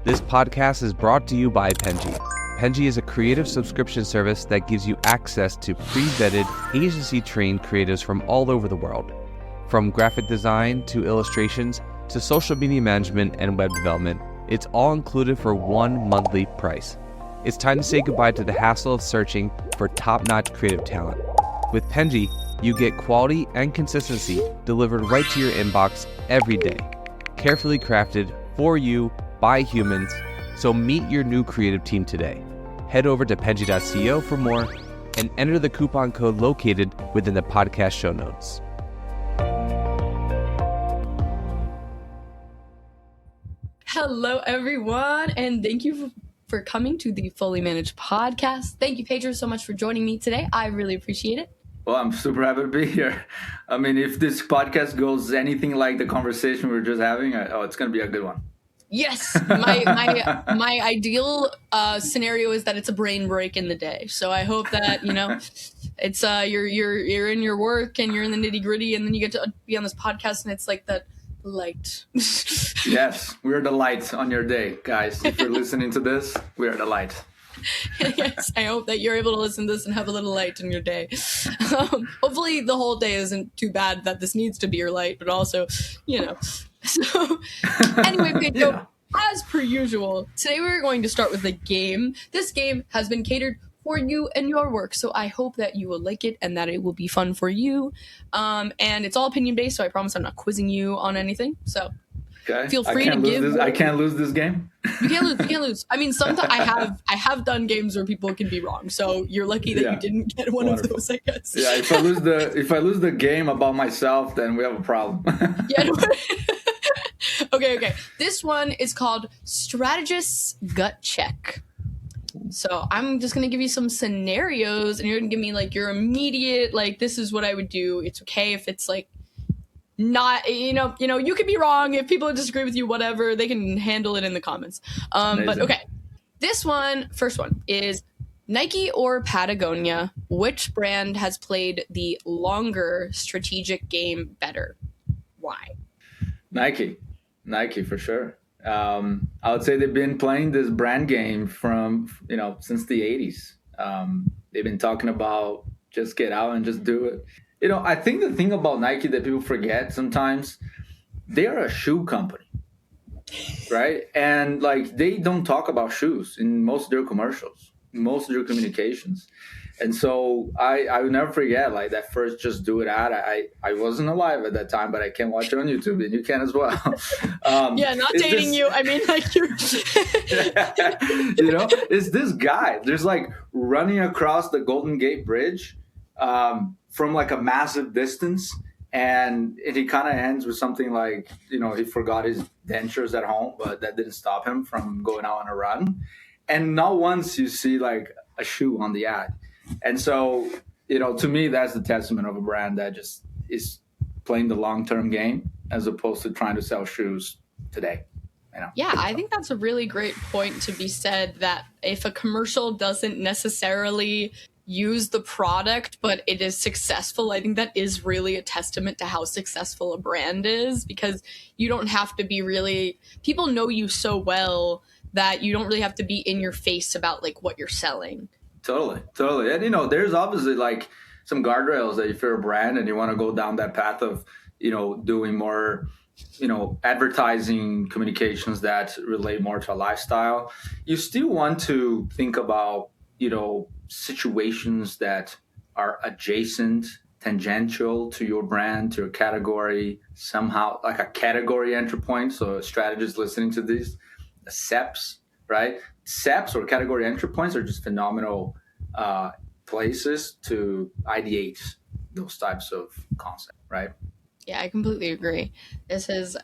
This podcast is brought to you by Penji. Penji is a creative subscription service that gives you access to pre-vetted, agency-trained creatives from all over the world. From graphic design to illustrations to social media management and web development, it's all included for one monthly price. It's time to say goodbye to the hassle of searching for top-notch creative talent. With Penji, you get quality and consistency delivered right to your inbox every day. Carefully crafted for you by humans, so meet your new creative team today. Head over to penji.co for more and enter the coupon code located within the podcast show notes. Hello, everyone, and thank you for coming to the Fully Managed podcast. Thank you, Pedro, so much for joining me today. I really appreciate it. Well, I'm super happy to be here. I mean, if this podcast goes anything like the conversation we were just having, it's going to be a good one. Yes, my ideal scenario is that it's a brain break in the day. So I hope that it's you're in your work and you're in the nitty gritty, and then you get to be on this podcast, and it's like that light. Yes, we're the light on your day, guys. If you're listening to this, we are the light. Yes, I hope that you're able to listen to this and have a little light in your day. Hopefully the whole day isn't too bad that this needs to be your light, but also, So anyway, Pedro, as per usual, today we're going to start with a game. This game has been catered for you and your work, so I hope that you will like it and that it will be fun for you. And it's all opinion based, so I promise I'm not quizzing you on anything. So feel free to give. I can't lose this game. You can't lose. I mean, sometimes I have done games where people can be wrong, so you're lucky that you didn't get one of those, I guess. Yeah, if I lose the game about myself, then we have a problem. Yeah. Okay. This one is called Strategist's Gut Check. So I'm just going to give you some scenarios, and you're going to give me like your immediate, like, this is what I would do. It's okay if it's like not, you could be wrong. If people disagree with you, whatever, they can handle it in the comments. But okay, first one is Nike or Patagonia. Which brand has played the longer strategic game better? Why? Nike for sure. I would say they've been playing this brand game from, since the 80s. They've been talking about just get out and just do it. I think the thing about Nike that people forget sometimes, they are a shoe company, right? And like they don't talk about shoes in most of their commercials, most of their communications. And so I would never forget like that first Just Do It ad. I wasn't alive at that time, but I can watch it on YouTube, and you can as well. Not dating you. I mean, like you're. It's this guy. There's like running across the Golden Gate Bridge from like a massive distance, and he kind of ends with something like, he forgot his dentures at home, but that didn't stop him from going out on a run. And not once you see like a shoe on the ad. And so, to me, that's the testament of a brand that just is playing the long-term game as opposed to trying to sell shoes today. Yeah, I think that's a really great point to be said, that if a commercial doesn't necessarily use the product, but it is successful, I think that is really a testament to how successful a brand is, because you don't have to be really, people know you so well that you don't really have to be in your face about like what you're selling. Totally. And, there's obviously like some guardrails that if you're a brand and you want to go down that path of, doing more, advertising communications that relate more to a lifestyle, you still want to think about, situations that are adjacent, tangential to your brand, to your category, somehow like a category entry point. So strategists listening to these, the SEPs, right? SEPs or category entry points are just phenomenal places to ideate those types of concepts, right? Yeah, I completely agree. It's an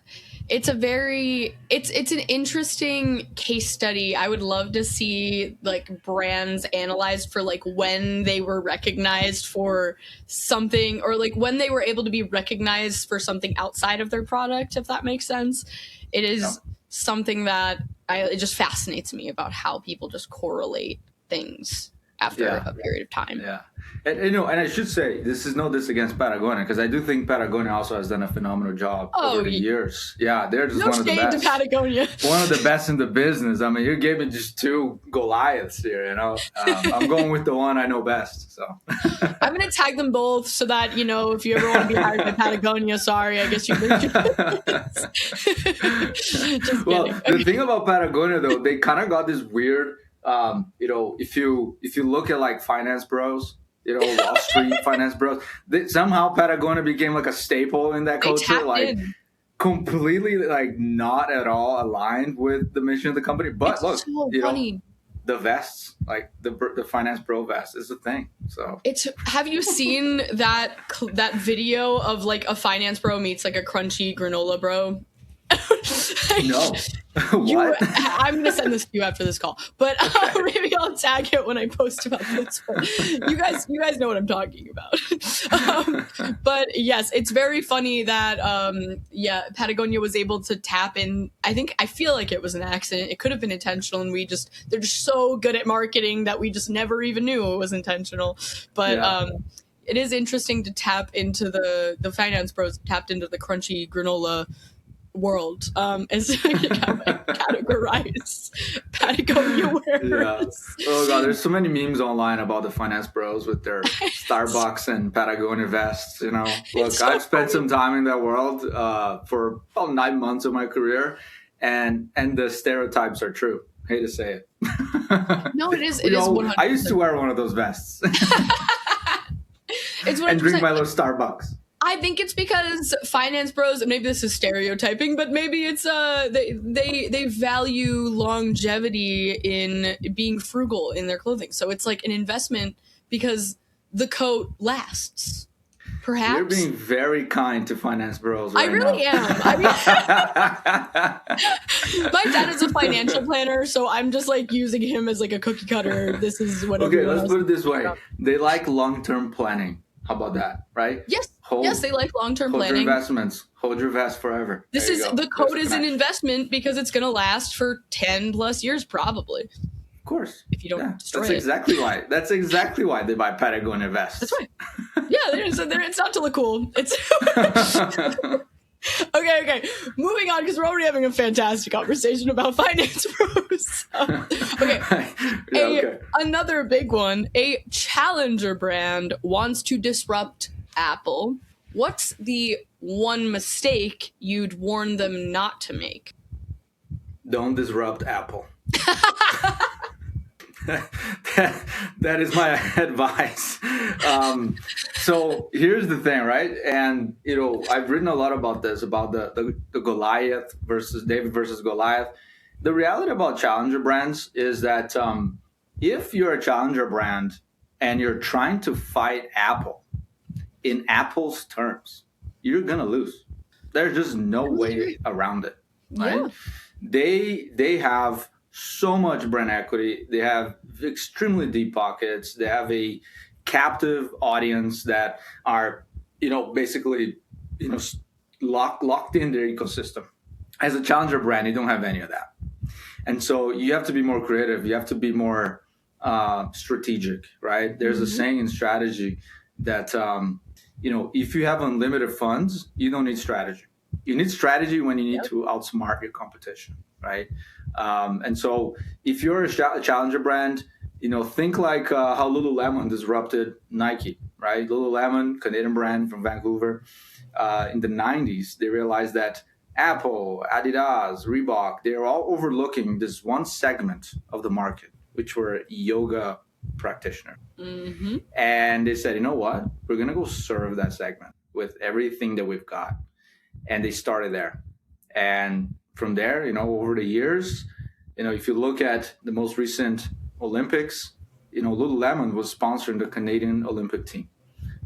interesting case study. I would love to see like brands analyzed for like when they were recognized for something, or like when they were able to be recognized for something outside of their product, if that makes sense. It is something that it just fascinates me about how people just correlate things after a period of time. Yeah. And I should say, this is no diss against Patagonia, because I do think Patagonia also has done a phenomenal job over the years. Yeah, they're just one of the best. To Patagonia. One of the best in the business. I mean, you gave me just two Goliaths here, I'm going with the one I know best. So I'm going to tag them both so that, if you ever want to be hired by Patagonia, sorry, I guess you Just well, kidding. The thing about Patagonia, though, they kind of got this weird, if you look at like finance bros, Wall Street finance bros, somehow Patagonia became like a staple in that culture, like completely like not at all aligned with the mission of the company. But it's look, so funny. The vests, like the finance pro vest, is a thing. So have you seen that video of like a finance bro meets like a crunchy granola bro? No. What? I'm gonna send this to you after this call, but maybe I'll tag it when I post about this. But you guys know what I'm talking about. But yes, it's very funny that Patagonia was able to tap in. I feel like it was an accident. It could have been intentional, and they're just so good at marketing that we just never even knew it was intentional. But it is interesting to tap into the finance pros tapped into the crunchy granola world as categorize Patagonia wearers. Yeah. Oh god, there's so many memes online about the finance bros with their Starbucks and Patagonia vests. Look, so I've spent some time in that world for about 9 months of my career, and the stereotypes are true. Hate to say it. No, it is. It is 100%. I used to wear one of those vests. It's 100%. And drink my little Starbucks. I think it's because finance bros, and maybe this is stereotyping, but maybe it's they value longevity in being frugal in their clothing. So it's like an investment because the coat lasts. Perhaps you're being very kind to finance bros. Right I really now. am. My dad is a financial planner, so I'm just like using him as like a cookie cutter. This is what. Okay, let's put it this way: they like long-term planning. How about that, right? Yes. Yes, they like long-term planning. Hold your investments. Hold your vest forever. The code is an investment because it's going to last for 10 plus years, probably. Of course. If you don't destroy that's it. Exactly why. That's exactly why they buy Patagonia vests. That's right. Yeah, it's not to look cool. It's Okay. Moving on, because we're already having a fantastic conversation about finance pros. Another big one. A challenger brand wants to disrupt Apple. What's the one mistake you'd warn them not to make? Don't disrupt Apple. that is my advice. So here's the thing, right? And I've written a lot about this, about the Goliath versus David versus Goliath. The reality about challenger brands is that if you're a challenger brand and you're trying to fight Apple in Apple's terms, you're gonna lose. There's just no way around it, right? Yeah. They have so much brand equity. They have extremely deep pockets. They have a captive audience that are, basically, locked in their ecosystem. As a challenger brand, you don't have any of that. And so you have to be more creative. You have to be more strategic, right? There's a saying in strategy that, if you have unlimited funds, you don't need strategy. You need strategy when you need to outsmart your competition, right? And so if you're a challenger brand, think like how Lululemon disrupted Nike, right? Lululemon, Canadian brand from Vancouver. In the 90s, they realized that Apple, Adidas, Reebok, they're all overlooking this one segment of the market, which were yoga practitioners. Mm-hmm. And they said, you know what? We're going to go serve that segment with everything that we've got. And they started there. And from there, over the years, if you look at the most recent Olympics, Lululemon was sponsoring the Canadian Olympic team,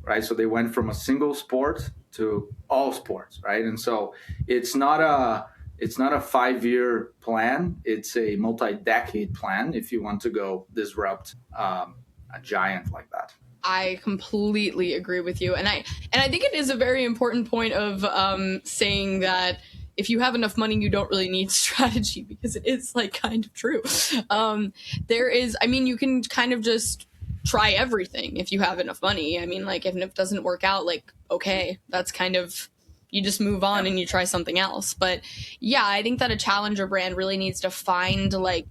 right? So they went from a single sport to all sports, right? And so it's not a 5-year plan. It's a multi-decade plan if you want to go disrupt a giant like that. I completely agree with you. And I think it is a very important point of saying that if you have enough money, you don't really need strategy, because it is like kind of true. You can kind of just try everything if you have enough money. I mean, like, if it doesn't work out, like, okay, that's kind of, you just move on and you try something else. But yeah, I think that a challenger brand really needs to find like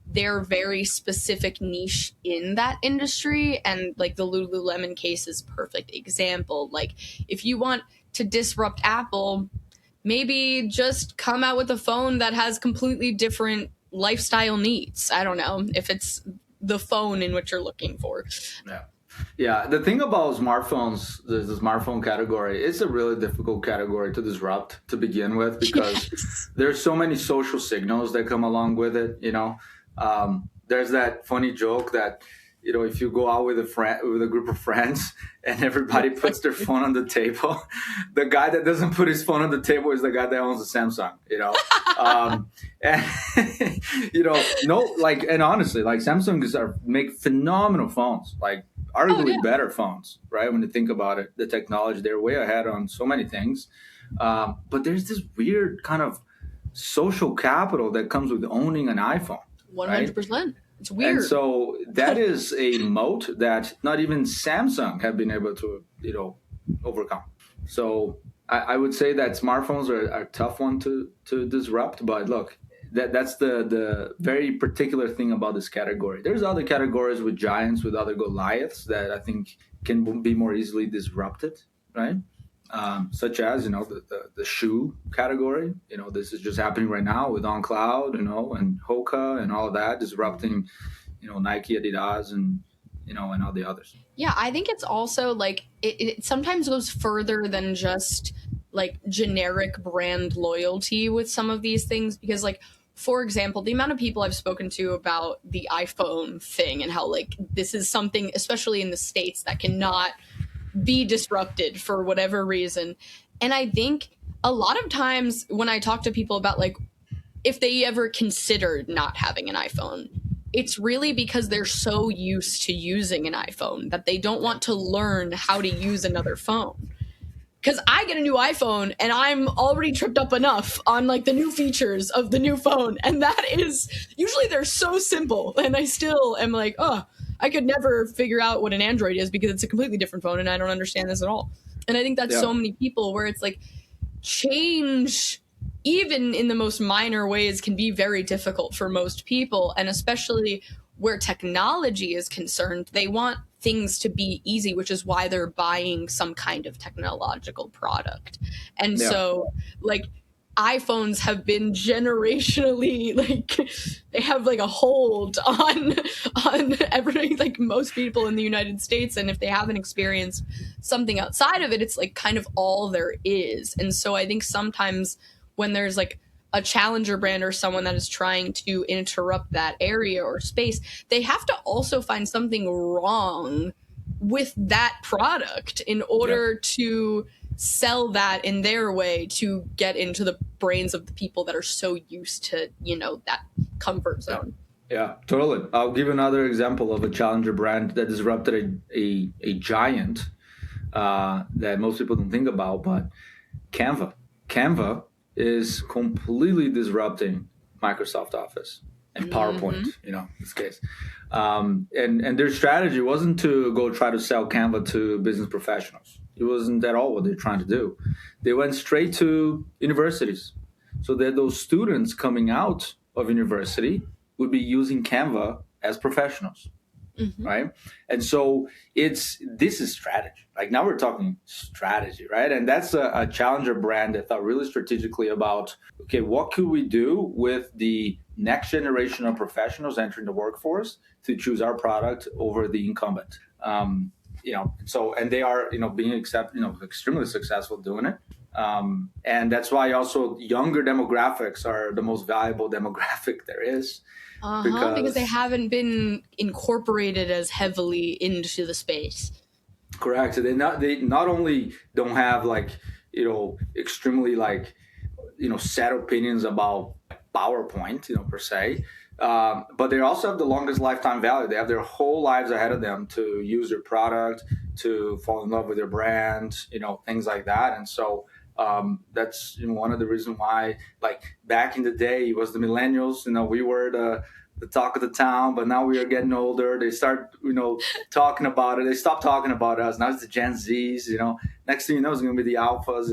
their very specific niche in that industry. And like the Lululemon case is perfect example. Like, if you want to disrupt Apple, maybe just come out with a phone that has completely different lifestyle needs. I don't know if it's the phone in which you're looking for. Yeah. Yeah. The thing about smartphones, the smartphone category, it's a really difficult category to disrupt to begin with because there's so many social signals that come along with it. There's that funny joke that, if you go out with a group of friends and everybody puts their phone on the table, the guy that doesn't put his phone on the table is the guy that owns a Samsung, and and honestly, like Samsung make phenomenal phones, like arguably better phones, right? When you think about it, the technology, they're way ahead on so many things. But there's this weird kind of social capital that comes with owning an iPhone. 100%. Right? It's weird. And so that is a moat that not even Samsung have been able to, overcome. So I would say that smartphones are a tough one to disrupt. But look, that's the very particular thing about this category. There's other categories with giants, with other Goliaths that I think can be more easily disrupted, right? Such as, the shoe category. This is just happening right now with OnCloud, and Hoka and all of that, disrupting, Nike, Adidas, and all the others. Yeah, I think it's also like it sometimes goes further than just like generic brand loyalty with some of these things, because like, for example, the amount of people I've spoken to about the iPhone thing and how like this is something, especially in the States, that cannot be disrupted for whatever reason. And I think a lot of times when I talk to people about like if they ever considered not having an iPhone, it's really because they're so used to using an iPhone that they don't want to learn how to use another phone. Because I get a new iPhone and I'm already tripped up enough on like the new features of the new phone. And that is usually they're so simple. And I still am like, I could never figure out what an Android is because it's a completely different phone and I don't understand this at all. And I think that's so many people where it's like change, even in the most minor ways, can be very difficult for most people. And especially where technology is concerned, they want things to be easy, which is why they're buying some kind of technological product. And so like iPhones have been generationally like they have like a hold on everything, like most people in the United States, and if they haven't experienced something outside of it, it's like kind of all there is. And so I think sometimes when there's like a challenger brand or someone that is trying to interrupt that area or space, they have to also find something wrong with that product in order to sell that in their way to get into the brains of the people that are so used to, that comfort zone. Yeah, totally. I'll give another example of a challenger brand that disrupted a giant that most people don't think about, but Canva. Canva is completely disrupting Microsoft Office and PowerPoint, in this case. And their strategy wasn't to go try to sell Canva to business professionals. It wasn't at all what they're trying to do. They went straight to universities so that those students coming out of university would be using Canva as professionals, right? And so this is strategy. Like now we're talking strategy, right? And that's a challenger brand that thought really strategically about, okay, what could we do with the next generation of professionals entering the workforce to choose our product over the incumbent? And they are, being extremely successful doing it. And that's why also younger demographics are the most valuable demographic there is. Because they haven't been incorporated as heavily into the space. Correct. So they not only don't have extremely set opinions about PowerPoint, per se, but they also have the longest lifetime value. They have their whole lives ahead of them to use their product, to fall in love with their brand, things like that. And so That's one of the reasons why, like back in the day, it was the millennials. We were the talk of the town, but now we are getting older. They start talking about it. They stop talking about us. Now it's the Gen Zs. Next thing you know, it's going to be the alphas,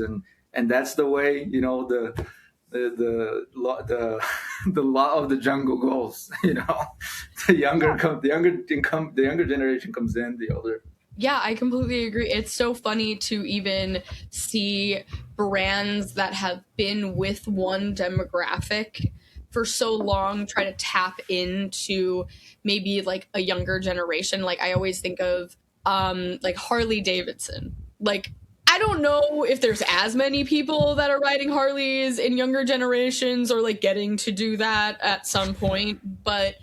and that's the way the the law of the jungle goes. The younger generation comes in, the older. Yeah, I completely agree. It's so funny to even see brands that have been with one demographic for so long try to tap into maybe like a younger generation. Like I always think of like Harley Davidson. Like I don't know if there's as many people that are riding Harleys in younger generations or like getting to do that at some point, but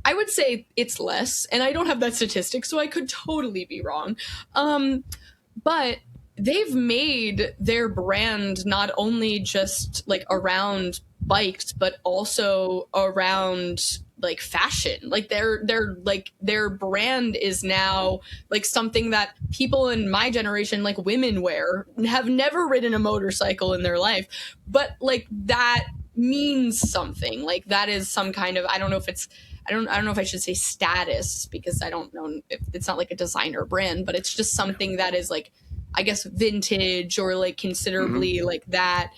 I would say it's less, and I don't have that statistic, so I could totally be wrong. But they've made their brand not only just like around bikes, but also around like fashion. Like their brand is now like something that people in my generation, like women wear, have never ridden a motorcycle in their life, but like that means something. Like that is some kind of, I don't know if I should say status, because I don't know if it's not like a designer brand, but it's just something that is like, I guess, vintage or like considerably like that.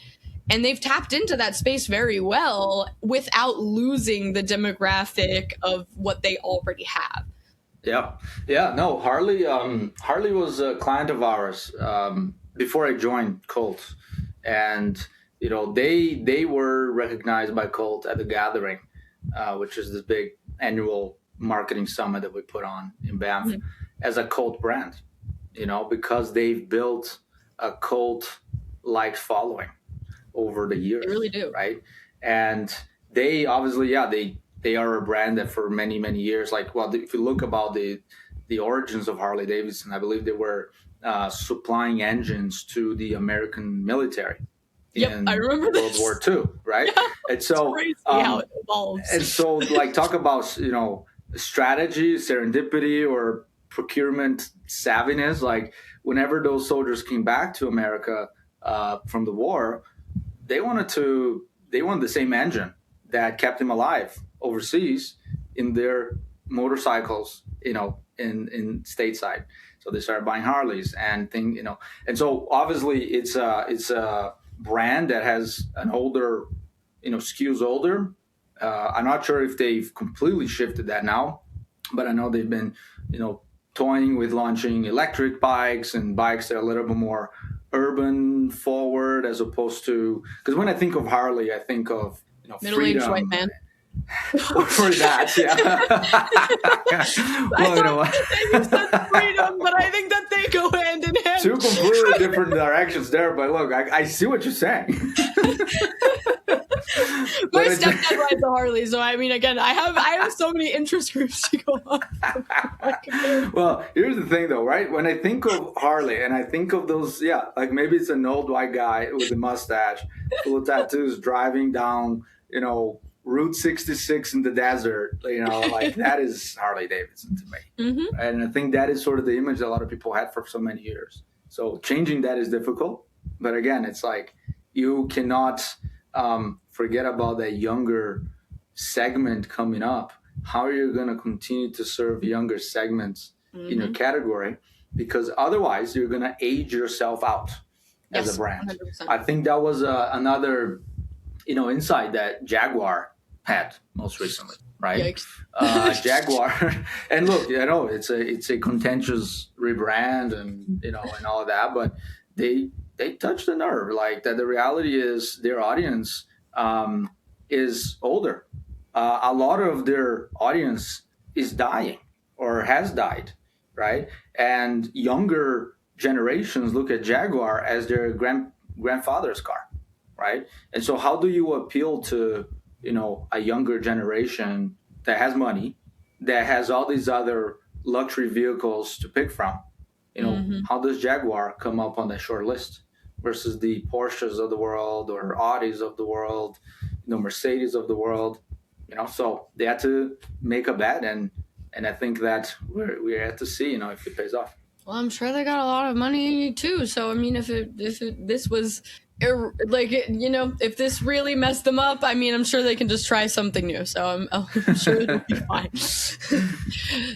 And they've tapped into that space very well without losing the demographic of what they already have. Yeah. No, Harley was a client of ours before I joined Colt, and they were recognized by Colt at the Gathering, which is this big annual marketing summit that we put on in Banff, as a Colt brand, because they've built a Colt-like following over the years. They really do. Right? And they obviously, they are a brand that for many, many years, like, well, if you look about the origins of Harley Davidson, I believe they were supplying engines to the American military. I remember World War II, right? Yeah, and so crazy how it evolves. And so, like, talk about strategy, serendipity, or procurement savviness. Like, whenever those soldiers came back to America from the war, they wanted the same engine that kept them alive overseas in their motorcycles, in stateside. So they started buying Harleys and and so obviously it's a brand that has an older, skews older. I'm not sure if they've completely shifted that now, but I know they've been, toying with launching electric bikes and bikes that are a little bit more urban forward, as opposed to, because when I think of Harley, I think of middle-aged white man. For that, yeah. Well, you said freedom, but I think that they go hand in hand. Two completely different directions there, but look, I see what you're saying. My stepdad rides a Harley, so I mean, again, I have so many interest groups to go on. Well, here's the thing, though, right? When I think of Harley, and I think of those, like maybe it's an old white guy with a mustache, full of tattoos, driving down, Route 66 in the desert, like that is Harley Davidson to me. And I think that is sort of the image that a lot of people had for so many years. So changing that is difficult. But again, it's like you cannot forget about that younger segment coming up. How are you going to continue to serve younger segments in your category? Because otherwise you're going to age yourself out as a brand. 100%. I think that was another insight that Jaguar had most recently, right? Jaguar, and look, it's a contentious rebrand and and all of that, but they touched the nerve, like that. The reality is their audience is older. A lot of their audience is dying or has died, right? And younger generations look at Jaguar as their grandfather's car, right? And so how do you appeal to a younger generation that has money, that has all these other luxury vehicles to pick from? How does Jaguar come up on that short list versus the Porsches of the world or Audis of the world, Mercedes of the world? So they had to make a bet, and I think that we had to see if it pays off. Well, I'm sure they got a lot of money too. So I mean, if this was if this really messed them up, I mean, I'm sure they can just try something new. So I'm sure it'll be fine.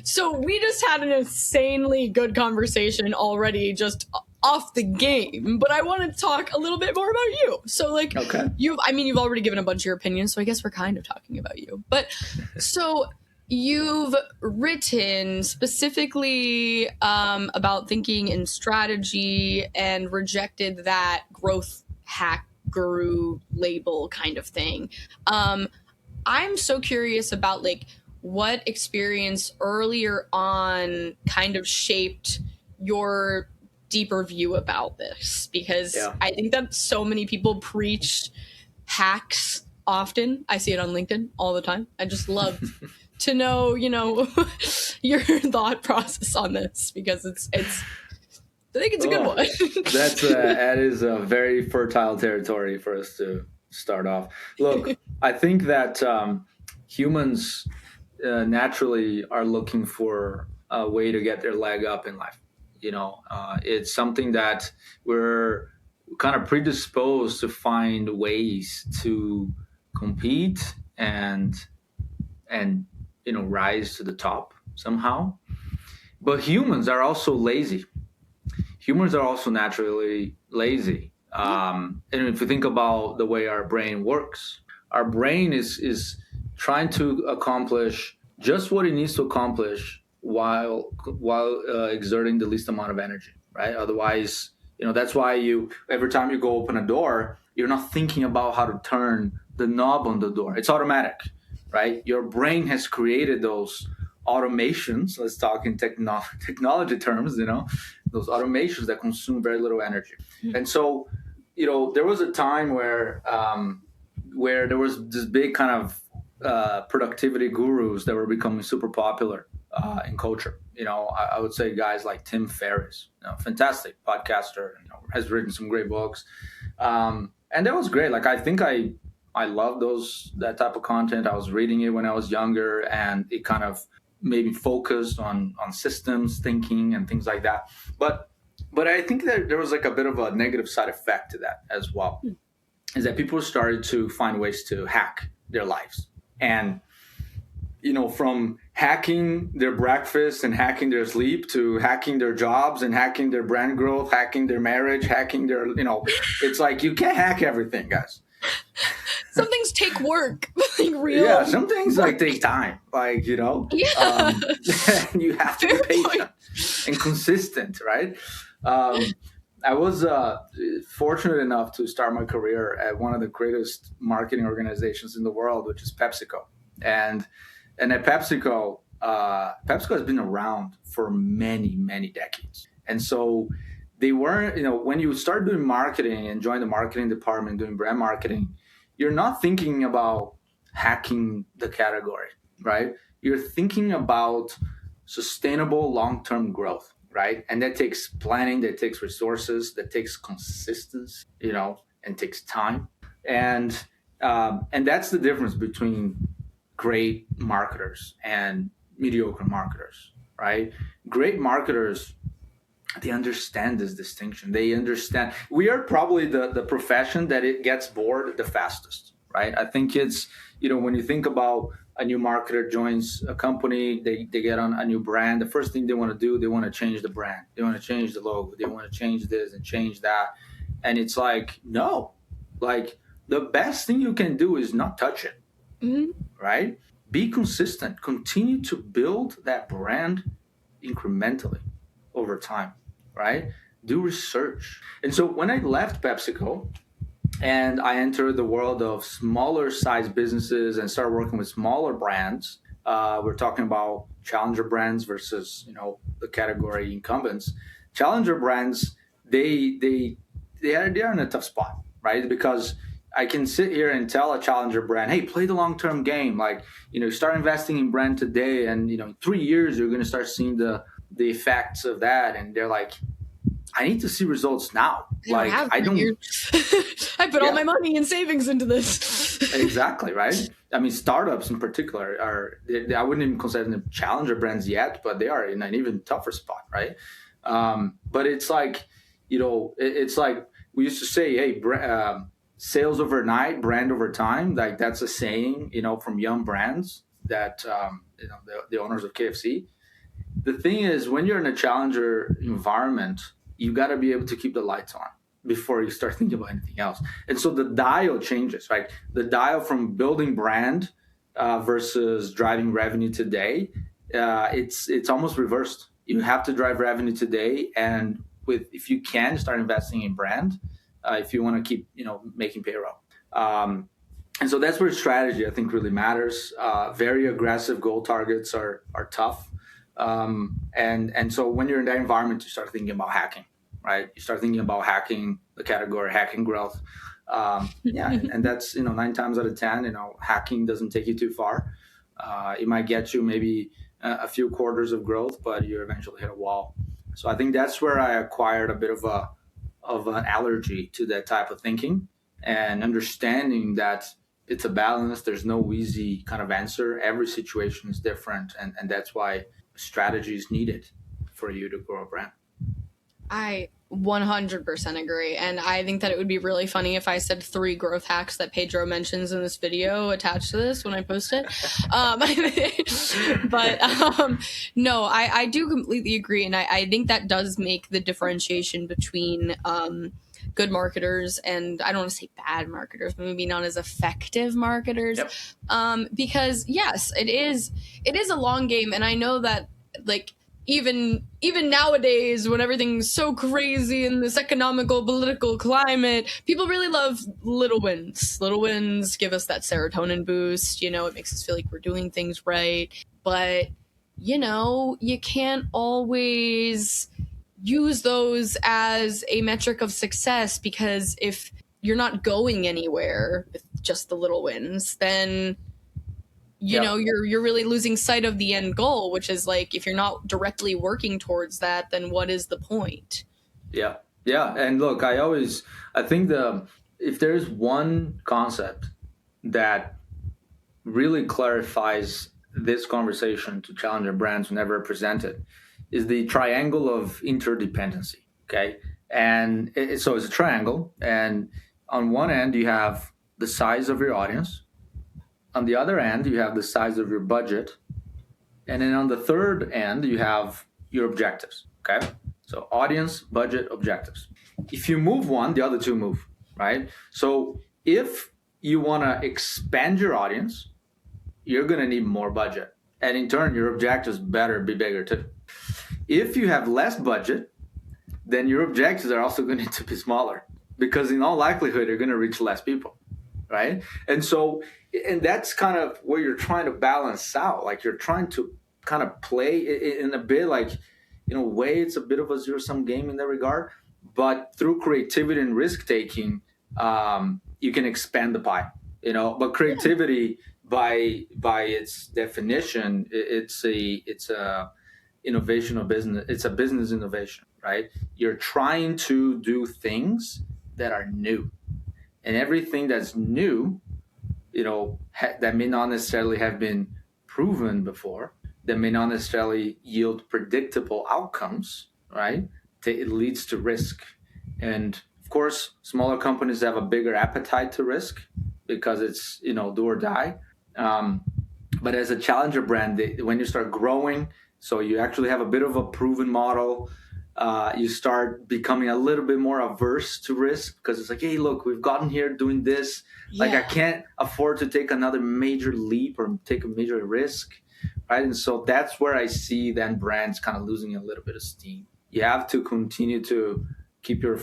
So we just had an insanely good conversation already, just off the game. But I want to talk a little bit more about you. So, like, Okay. you've already given a bunch of your opinions. So I guess we're kind of talking about you. But so you've written specifically about thinking in strategy and rejected that growth hack guru label kind of thing. I'm so curious about like what experience earlier on kind of shaped your deeper view about this, because Yeah. I think that so many people preach hacks often. I see it on LinkedIn all the time. I just love to know, your thought process on this, because it's I think it's a good one. That is a very fertile territory for us to start off. Look, I think that humans naturally are looking for a way to get their leg up in life. It's something that we're kind of predisposed to find ways to compete and rise to the top somehow. But humans are also lazy. Humans are also naturally lazy. And if you think about the way our brain works, our brain is trying to accomplish just what it needs to accomplish while exerting the least amount of energy, right? Otherwise, that's why every time you go open a door, you're not thinking about how to turn the knob on the door. It's automatic, right? Your brain has created those automations. Let's talk in technology terms, those automations that consume very little energy. And so, there was a time where there was this big kind of productivity gurus that were becoming super popular in culture. I would say guys like Tim Ferriss, fantastic podcaster, has written some great books. And that was great. Like, I think I love that type of content. I was reading it when I was younger, and it kind of made me focused on systems thinking and things like that. But I think that there was like a bit of a negative side effect to that as well, is that people started to find ways to hack their lives. And, from hacking their breakfast and hacking their sleep to hacking their jobs and hacking their brand growth, hacking their marriage, hacking their, it's like you can't hack everything, guys. Some things take work, like real. Yeah, some things like take time, like Yeah. you have to be patient and consistent, right? I was fortunate enough to start my career at one of the greatest marketing organizations in the world, which is PepsiCo, and at PepsiCo, PepsiCo has been around for many, many decades, and so they weren't, when you start doing marketing and join the marketing department doing brand marketing, you're not thinking about hacking the category, right? You're thinking about sustainable long-term growth, right? And that takes planning, that takes resources, that takes consistency, and takes time. And that's the difference between great marketers and mediocre marketers, right? Great marketers, they understand this distinction. They understand. We are probably the profession that it gets bored the fastest, right? I think it's, when you think about a new marketer joins a company, they get on a new brand. The first thing they want to do, they want to change the brand. They want to change the logo. They want to change this and change that. And it's like, no, like the best thing you can do is not touch it, right? Be consistent. Continue to build that brand incrementally over time, right? Do research. And so when I left PepsiCo and I entered the world of smaller size businesses and started working with smaller brands, we're talking about challenger brands versus, the category incumbents. Challenger brands, they are in a tough spot, right? Because I can sit here and tell a challenger brand, hey, play the long-term game. Like, start investing in brand today. And, in 3 years, you're going to start seeing the effects of that. And they're like, I need to see results now. I don't. I put all my money in savings into this. Exactly, right? I mean, startups in particular I wouldn't even consider them challenger brands yet, but they are in an even tougher spot, right? But it's like, it's like we used to say, hey, sales overnight, brand over time. Like that's a saying, from young brands that, the owners of KFC. The thing is, when you're in a challenger environment, you got to be able to keep the lights on before you start thinking about anything else. And so the dial changes, right? The dial from building brand versus driving revenue today, it's almost reversed. You have to drive revenue today, and if you can, start investing in brand if you want to keep making payroll. And so that's where strategy, I think, really matters. Very aggressive goal targets are tough. And so when you're in that environment, you start thinking about hacking, right? You start thinking about hacking the category, hacking growth. And that's, 9 times out of 10, hacking doesn't take you too far. It might get you maybe a few quarters of growth, but you eventually hit a wall. So I think that's where I acquired a bit of an allergy to that type of thinking, and understanding that it's a balance. There's no easy kind of answer. Every situation is different. And that's why strategy is needed for you to grow a brand. I 100% agree. And I think that it would be really funny if I said 3 growth hacks that Pedro mentions in this video attached to this when I post it. No, I do completely agree. And I think that does make the differentiation between good marketers and, I don't want to say bad marketers, but maybe not as effective marketers. Yep. Because yes, it is a long game. And I know that, like, even nowadays, when everything's so crazy in this economical, political climate, people really love little wins. Little wins give us that serotonin boost. It makes us feel like we're doing things right. But, you can't always use those as a metric of success, because if you're not going anywhere with just the little wins, then you're really losing sight of the end goal, which is like, if you're not directly working towards that, then what is the point? Yeah. And look, I think if there's one concept that really clarifies this conversation to challenger brands whenever presented, is the triangle of interdependency. Okay. And so it's a triangle. And on one end, you have the size of your audience. On the other end, you have the size of your budget. And then on the third end, you have your objectives. Okay. So audience, budget, objectives. If you move one, the other two move, right? So if you want to expand your audience, you're going to need more budget. And in turn, your objectives better be bigger too. If you have less budget, then your objectives are also going to need to be smaller, because in all likelihood, you're going to reach less people, right? And that's kind of where you're trying to balance out. Like, you're trying to kind of play in a bit like, in a way, it's a bit of a zero-sum game in that regard. But through creativity and risk-taking, you can expand the pie, But creativity, by its definition, it's a innovation of business. It's a business innovation, right? You're trying to do things that are new, and everything that's new, that may not necessarily have been proven before, that may not necessarily yield predictable outcomes, right? It leads to risk. And of course, smaller companies have a bigger appetite to risk because it's, do or die. But as a challenger brand, when you start growing, so you actually have a bit of a proven model, you start becoming a little bit more averse to risk, because it's like, hey, look, we've gotten here doing this. Yeah. Like, I can't afford to take another major leap or take a major risk, right? And so that's where I see then brands kind of losing a little bit of steam. You have to continue to keep your,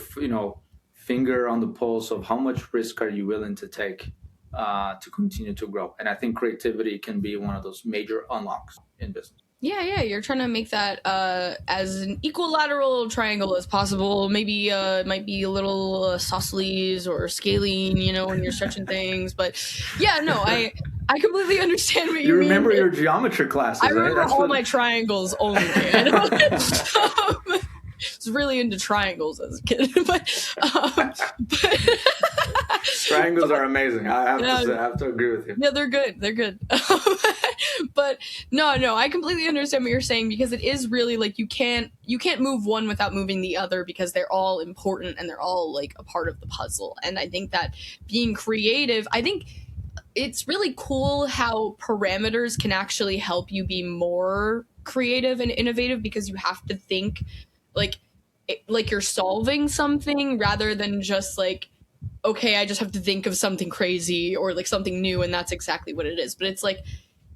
finger on the pulse of how much risk are you willing to take to continue to grow. And I think creativity can be one of those major unlocks in business. Yeah, you're trying to make that as an equilateral triangle as possible. Maybe it might be a little isosceles or scaling, when you're stretching things. But yeah, no, I completely understand what you mean. You remember your geometry classes, I remember right? all my triangles only. I was really into triangles as a kid. Triangles are amazing. I have Yeah. to say, I have to agree with you. Yeah, they're good. They're good. But no, I completely understand what you're saying, because it is really like you can't move one without moving the other, because they're all important and they're all like a part of the puzzle. And I think that being creative, I think it's really cool how parameters can actually help you be more creative and innovative, because you have to think like you're solving something, rather than just like, okay, I just have to think of something crazy or like something new and that's exactly what it is. But it's like,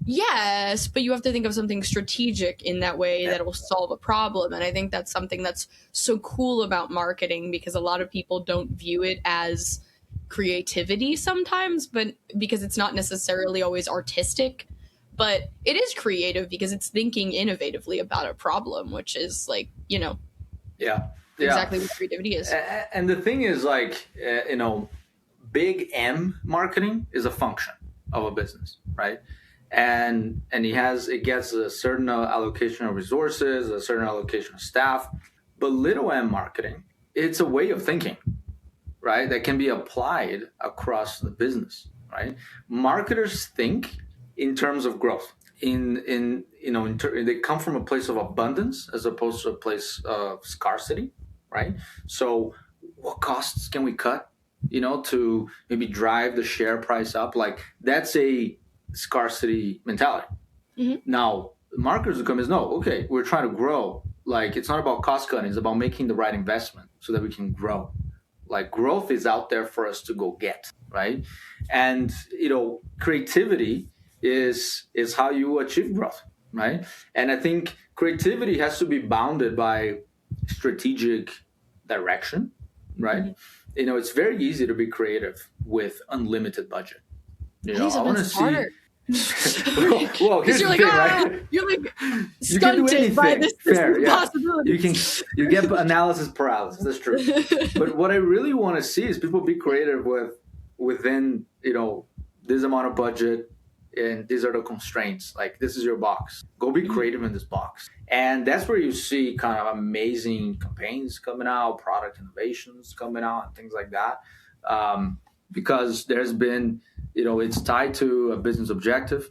yes, but you have to think of something strategic in that way that will solve a problem. And I think that's something that's so cool about marketing, because a lot of people don't view it as creativity sometimes, but because it's not necessarily always artistic, but it is creative because it's thinking innovatively about a problem, which is like, Yeah. exactly what creativity is. And the thing is, like, big M marketing is a function of a business, right? And it gets a certain allocation of resources, a certain allocation of staff. But little M marketing, it's a way of thinking, right? That can be applied across the business, right? Marketers think in terms of growth. They come from a place of abundance as opposed to a place of scarcity, right? So what costs can we cut, to maybe drive the share price up? Like, that's a scarcity mentality. Mm-hmm. Now, marketers who come is, no, okay, we're trying to grow. Like, it's not about cost cutting, it's about making the right investment so that we can grow. Like, growth is out there for us to go get, right? And, creativity is how you achieve growth, right? And I think creativity has to be bounded by strategic direction, right? Mm-hmm. It's very easy to be creative with unlimited budget. I want to see. well, here's the thing, right? You're like stunted by this possibility. You get analysis paralysis. That's true. But what I really want to see is people be creative within this amount of budget, and these are the constraints. Like, this is your box. Go be creative in this box. And that's where you see kind of amazing campaigns coming out, product innovations coming out, and things like that. Because there's been, it's tied to a business objective,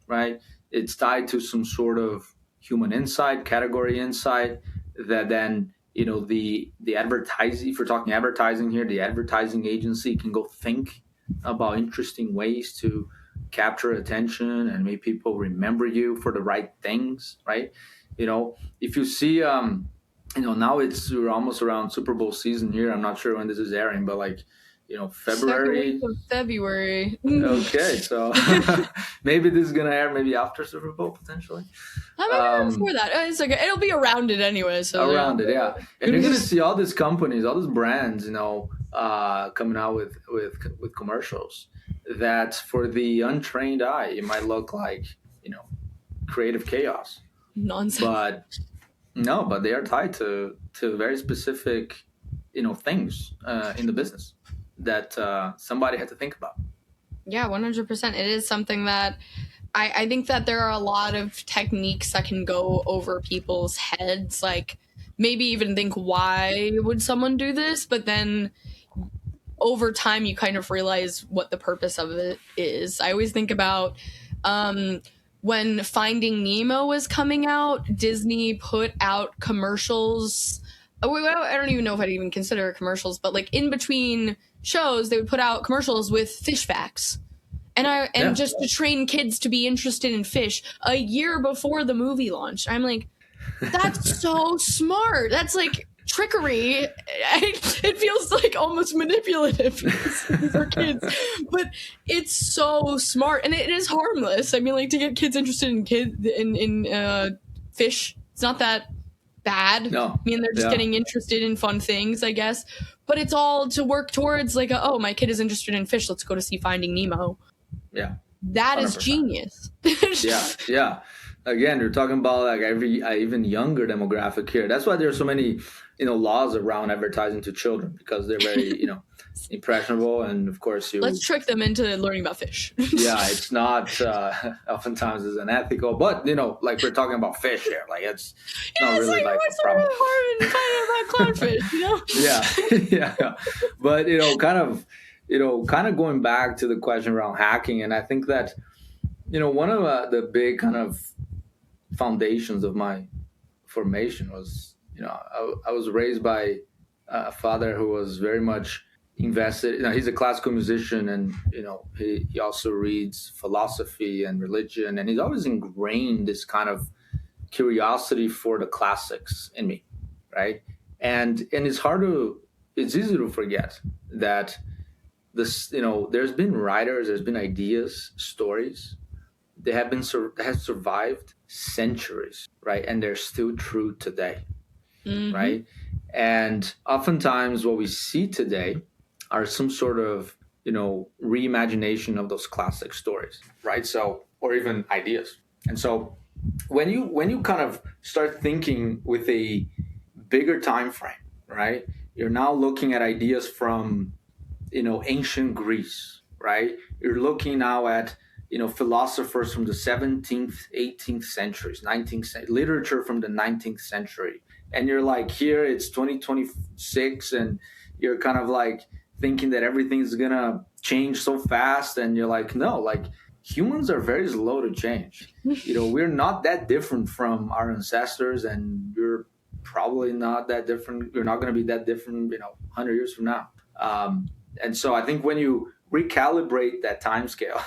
right? It's tied to some sort of human insight, category insight, that then, the advertising, if we're talking advertising here, the advertising agency can go think about interesting ways to capture attention and make people remember you for the right things, right? If you see, now we're almost around Super Bowl season here. I'm not sure when this is airing, but like, February. February. Okay, so maybe this is gonna air maybe after Super Bowl potentially. Before that, it's like it'll be around it anyway. So around it, yeah. And you're gonna see all these companies, all these brands, coming out with commercials that, for the untrained eye, it might look like creative chaos. Nonsense. But they are tied to very specific things in the business that somebody had to think about. Yeah, 100%. It is something that I think that there are a lot of techniques that can go over people's heads. Like, maybe even think, why would someone do this? But then over time, you kind of realize what the purpose of it is. I always think about when Finding Nemo was coming out, Disney put out commercials. I don't even know if I'd even consider it commercials, but like in between shows, they would put out commercials with fish facts. And just to train kids to be interested in fish a year before the movie launched. I'm like, that's so smart. That's like trickery. It feels like almost manipulative for kids, but it's so smart, and it is harmless. I mean, like, to get kids interested in fish, it's not that bad. No. I mean, they're just getting interested in fun things, I guess. But it's all to work towards like, my kid is interested in fish. Let's go to see Finding Nemo. Yeah. That 100%. Is genius. Yeah. Again, you're talking about like every even younger demographic here. That's why there's so many, laws around advertising to children, because they're very, impressionable, and of course let's trick them into learning about fish. Yeah, it's not oftentimes is unethical, but like we're talking about fish here, like it's not really like a problem. Hard and finding about clownfish, Yeah, but kind of kind of going back to the question around hacking, and I think that one of the big kind of foundations of my formation was, I was raised by a father who was very much invested. He's a classical musician, and he also reads philosophy and religion, and he's always ingrained this kind of curiosity for the classics in me, right? And it's easy to forget that this, there's been writers, there's been ideas, stories, they have survived centuries, right? And they're still true today, right? And oftentimes what we see today are some sort of, reimagination of those classic stories, right? So, or even ideas. And so when you kind of start thinking with a bigger time frame, right? You're now looking at ideas from, ancient Greece, right? You're looking now at, philosophers from the 17th, 18th centuries, 19th century, literature from the 19th century. And you're like, here it's 2026, and you're kind of like thinking that everything's gonna change so fast. And you're like, no, like humans are very slow to change. We're not that different from our ancestors, and you're probably not that different. You're not going to be that different, 100 years from now. And so I think when you recalibrate that time scale,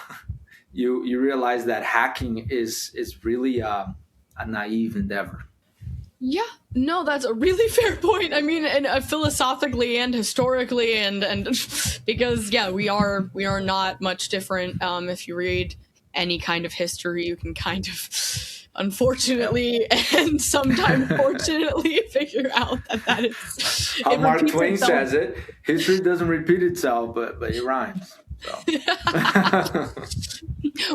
you realize that hacking is really a naive endeavor. Yeah, no, that's a really fair point. I mean, and philosophically and historically, and because we are not much different. If you read any kind of history, you can kind of, unfortunately, and sometimes fortunately, figure out that is how Mark Twain says it. History doesn't repeat itself, but it rhymes. So.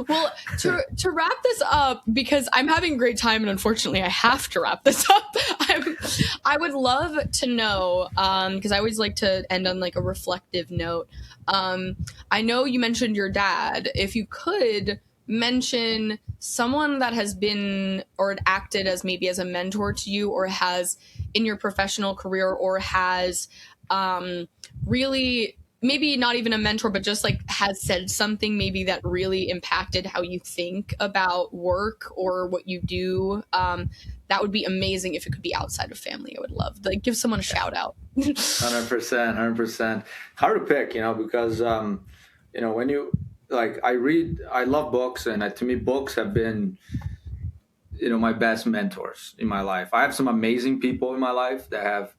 Well, to wrap this up, because I'm having a great time, and unfortunately I have to wrap this up. I would love to know, because I always like to end on like a reflective note. I know you mentioned your dad. If you could mention someone that has been or acted as maybe as a mentor to you, or has in your professional career, or has really, maybe not even a mentor, but just like has said something maybe that really impacted how you think about work or what you do, that would be amazing. If it could be outside of family, I would love to give someone a shout out. 100%. Hard to pick, because when you like, I love books, and to me books have been my best mentors in my life. I have some amazing people in my life that have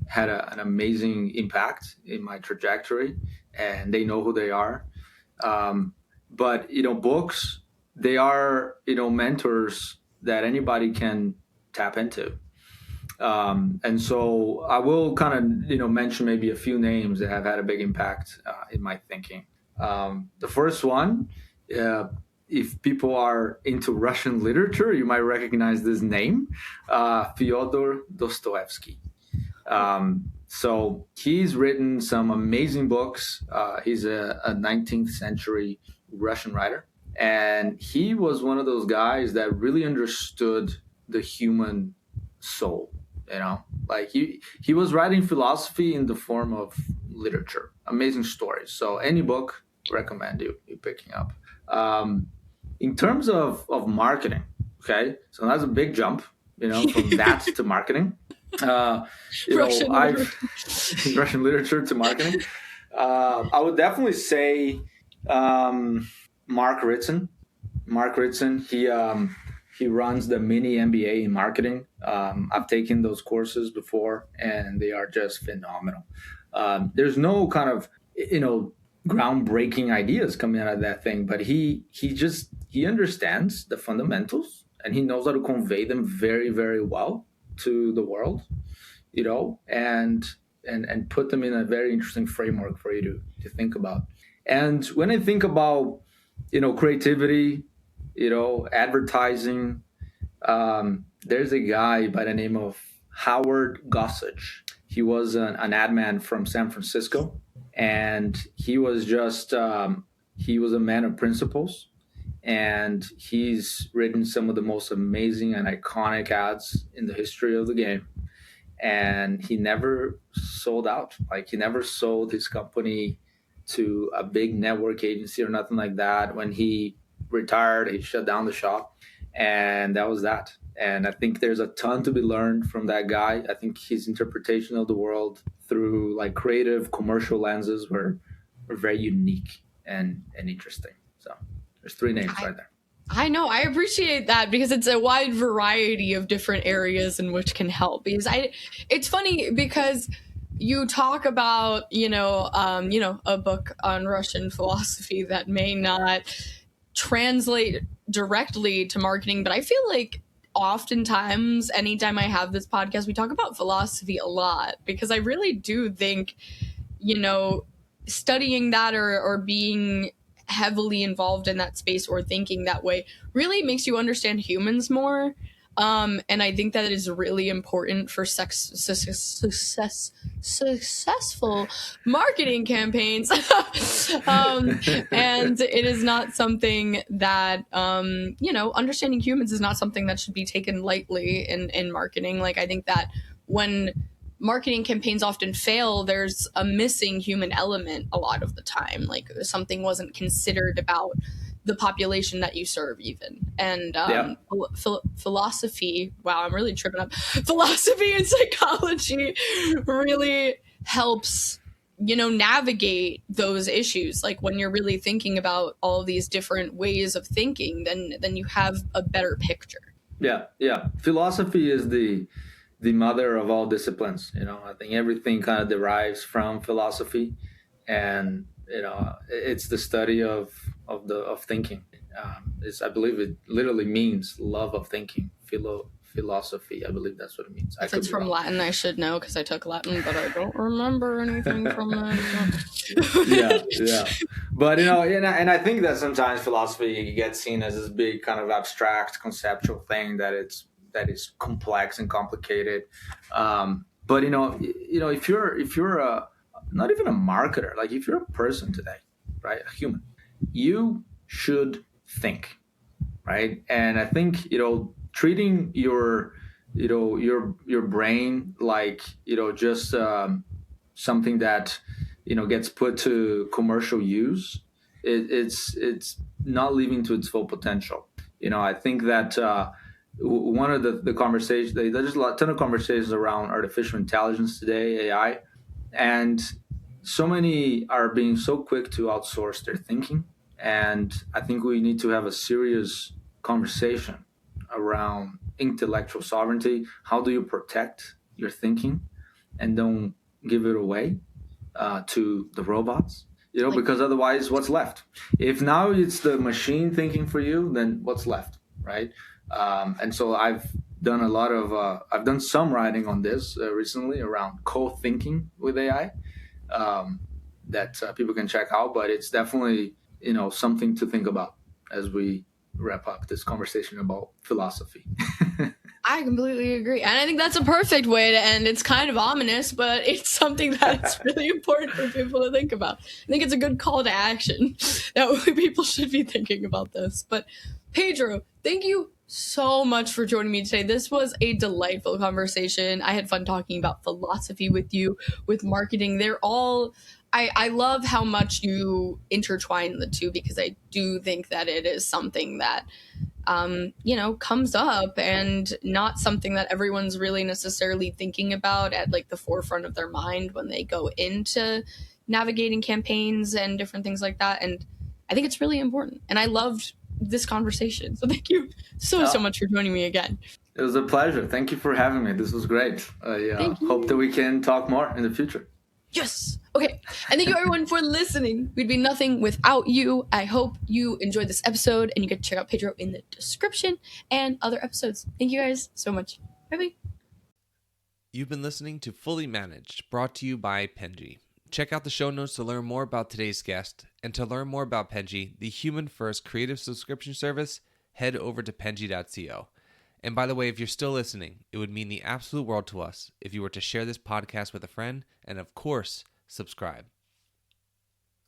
had an amazing impact in my trajectory, and they know who they are. But books, they are mentors that anybody can tap into. And so I will kind of mention maybe a few names that have had a big impact in my thinking. The first one, if people are into Russian literature, you might recognize this name, Fyodor Dostoevsky. So he's written some amazing books. He's a 19th century Russian writer. And he was one of those guys that really understood the human soul, like he was writing philosophy in the form of literature, amazing stories. So any book, recommend you picking up. In terms of marketing, okay, so that's a big jump, from that to marketing. Russian literature to marketing. I would definitely say Mark Ritson. He runs the mini MBA in marketing. I've taken those courses before, and they are just phenomenal. There's no kind of groundbreaking ideas coming out of that thing, but he understands the fundamentals, and he knows how to convey them very, very well to the world, and put them in a very interesting framework for you to think about. And when I think about creativity, advertising, there's a guy by the name of Howard Gossage. He was an ad man from San Francisco, and he was he was a man of principles, and he's written some of the most amazing and iconic ads in the history of the game. And he never sold out. Like, he never sold his company to a big network agency or nothing like that. When he retired, he shut down the shop, and that was that. And I think there's a ton to be learned from that guy. I think his interpretation of the world through like creative commercial lenses were very unique and interesting. So there's three names right there. I know, I appreciate that because it's a wide variety of different areas in which can help. Because it's funny because you talk about, a book on Russian philosophy that may not translate directly to marketing, but I feel like oftentimes anytime I have this podcast, we talk about philosophy a lot because I really do think, studying that or being heavily involved in that space or thinking that way really makes you understand humans more. And I think that is really important for successful marketing campaigns. And it is not something that, understanding humans is not something that should be taken lightly in marketing. Like, I think that when marketing campaigns often fail, there's a missing human element a lot of the time. Like something wasn't considered about the population that you serve even. And philosophy, wow, I'm really tripping up. Philosophy and psychology really helps, navigate those issues. Like when you're really thinking about all these different ways of thinking, then you have a better picture. Yeah. Philosophy is the mother of all disciplines. I think everything kind of derives from philosophy, and it's the study of thinking. I believe it literally means love of thinking. Philosophy, I believe that's what it means. If it's from Latin, I should know because I took Latin, but I don't remember anything from it. yeah. But and I think that sometimes philosophy gets seen as this big kind of abstract conceptual thing that is complex and complicated. But if you're a not even a marketer, like if you're a person today, right, a human, you should think, right? And I think treating your brain like just something that gets put to commercial use, it's not living to its full potential. I think that one of the conversations, there's a ton of conversations around artificial intelligence today, AI, and so many are being so quick to outsource their thinking. And I think we need to have a serious conversation around intellectual sovereignty. How do you protect your thinking and don't give it away to the robots? Because otherwise, what's left? If now it's the machine thinking for you, then what's left, right? And so I've done some writing on this recently around co-thinking with AI that people can check out. But it's definitely something to think about as we wrap up this conversation about philosophy. I completely agree. And I think that's a perfect way to end. It's kind of ominous, but it's something that's really important for people to think about. I think it's a good call to action that people should be thinking about this. But Pedro, thank you so much for joining me today. This was a delightful conversation. I had fun talking about philosophy with you, with marketing. I love how much you intertwine the two because I do think that it is something that, comes up and not something that everyone's really necessarily thinking about at like the forefront of their mind when they go into navigating campaigns and different things like that. And I think it's really important. And I loved this conversation. So thank you so much for joining me again. It was a pleasure. Thank you for having me. This was great. I hope that we can talk more in the future. Yes. Okay. And thank you everyone for listening. We'd be nothing without you. I hope you enjoyed this episode and you can check out Pedro in the description and other episodes. Thank you guys so much. Bye-bye. You've been listening to Fully Managed, brought to you by Penji. Check out the show notes to learn more about today's guest, and to learn more about Penji, the human-first creative subscription service, head over to penji.co. And by the way, if you're still listening, it would mean the absolute world to us if you were to share this podcast with a friend and, of course, subscribe.